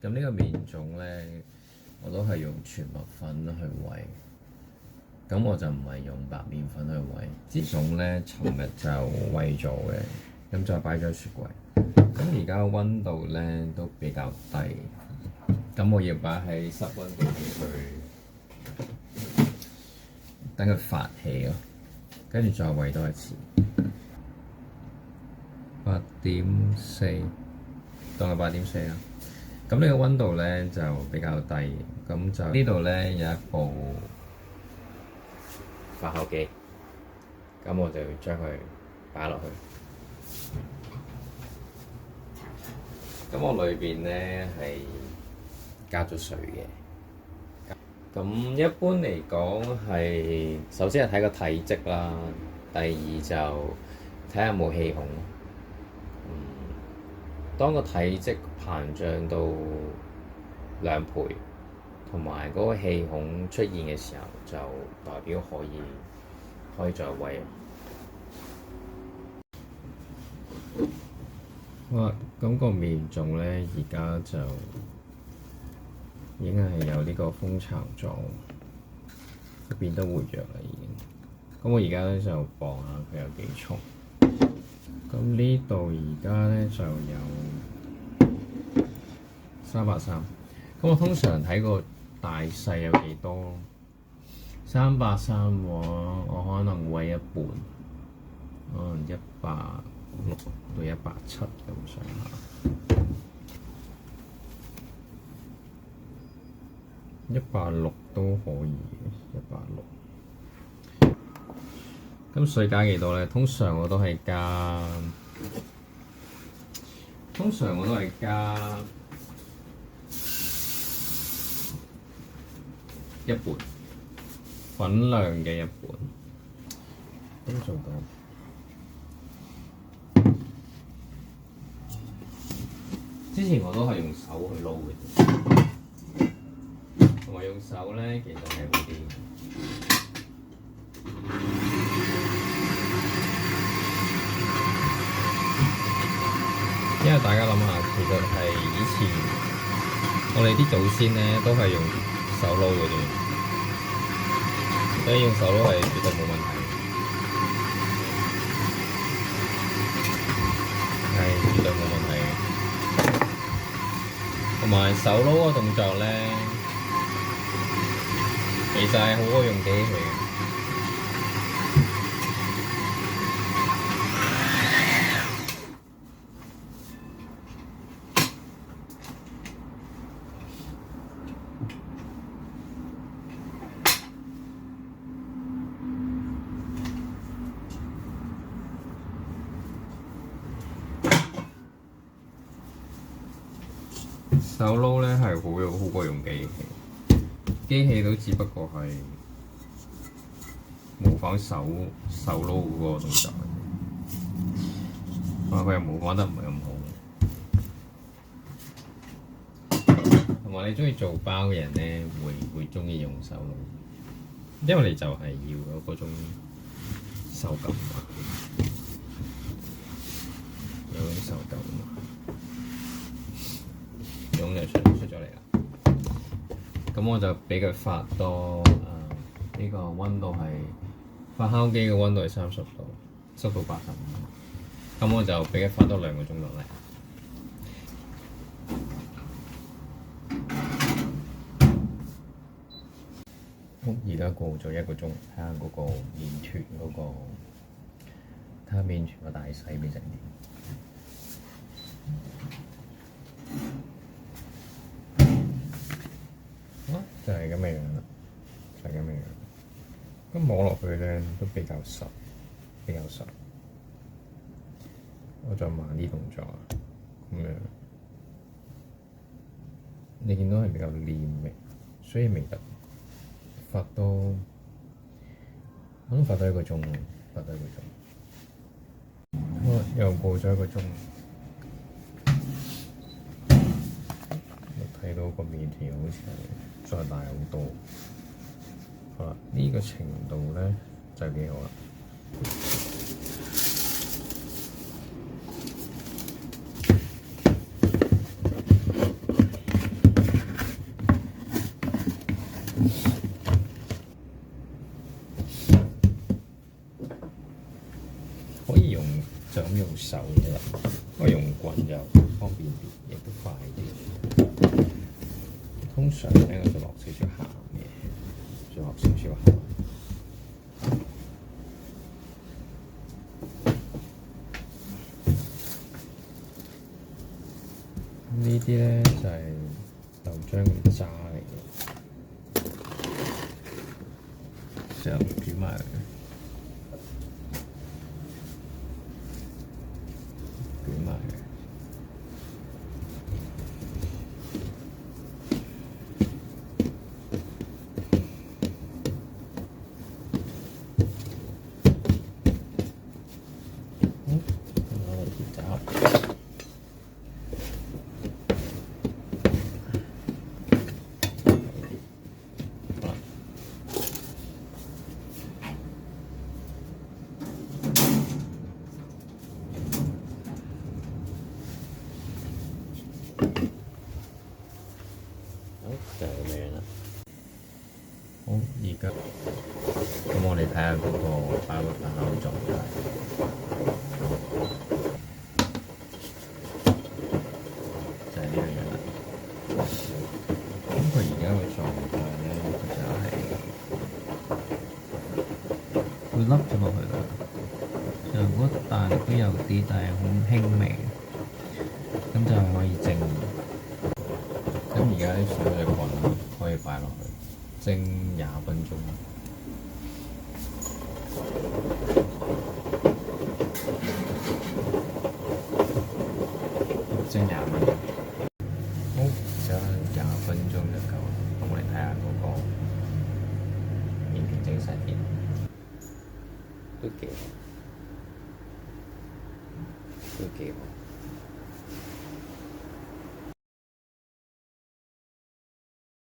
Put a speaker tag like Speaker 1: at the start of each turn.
Speaker 1: 咁呢個麵種咧，我都係用全麥粉去煨。咁我就唔係用白麵粉去煨。呢種咧，尋日就煨咗嘅，咁就擺咗雪櫃。咁而家溫度咧都比較低，咁我要擺喺室溫度去等佢發氣咯，跟住再煨多一次。8.4，當係8.4啦。咁呢個溫度咧就比較低，咁就呢度咧有一部發酵機，咁我就要將佢擺落去。咁我裏邊咧係加咗水嘅。咁一般嚟講係首先係睇個體積啦，第二就睇下有冇氣孔。當個體積膨脹到2倍，同埋嗰個氣孔出現嘅時候，就代表可以再煨。好啦，咁個麵種咧，而家就已經係有呢個蜂巢狀，變得活躍啦已經。咁我而家咧就磅下佢有幾重。咁呢度而家咧就有330。咁我通常睇個大細有幾多？330嘅話，我可能煨一半，可能160到170咁上下。160都可以，160。咁水加幾多咧？通常我都係加一半，粉量嘅一半都做到。之前我都係用手去撈嘅，同埋用手咧其實係好啲。因為大家諗下，其實係以前我哋啲祖先咧都係用手撈嘅啫，所以用手撈係絕對冇問題，係絕對冇問題嘅。同埋手撈個動作咧，其實係好過用機器嘅。手撈咧係好過用機器，機器都只不過係模仿手撈嗰個動作，佢又模仿得唔係咁好。同埋你鍾意做包嘅人咧，會鍾意用手撈，因為你就係要有嗰種手感嘛，有種手感嘛。種就出咗嚟啦，咁我就俾佢發多呢個溫度係發酵機嘅溫度係30度，濕度85%，咁我就俾佢發多2個鐘落嚟。好，而家過咗1個鐘，睇下嗰個麵團睇下麵團個大細變成點。就係咁嘅樣啦，就係咁嘅樣。咁摸落去咧都比較實，比較實。我再慢啲動作啊，咁樣。你見到係比較黏嘅，所以未得發多，我都發多1個鐘，發多1個鐘。好，又過咗1個鐘。睇到個麵條好似係再大好多，好啦，呢個程度咧就幾好啦。手啫，不過用棍就方便啲，亦都快啲。通常咧我就落少少鹹嘅，再落少少鹹。呢啲咧就係豆漿嗰啲渣嚟嘅，就煮埋佢，捲埋佢。攞嚟調渣。好，就係咁樣啦。好，而家咁我哋睇下嗰個包嘅粉口狀態，就係呢樣樣啦。咁佢而家嘅狀態咧，就係會凹咗落去啦。就嗰但都有啲，但係好輕微，咁就係可以蒸。咁而家啲水嘅滾可以擺落去蒸20分鐘。蒸20分鐘。好，而家20分鐘就夠啦。咁我哋睇下嗰個麵片蒸晒點，都幾好，都幾好。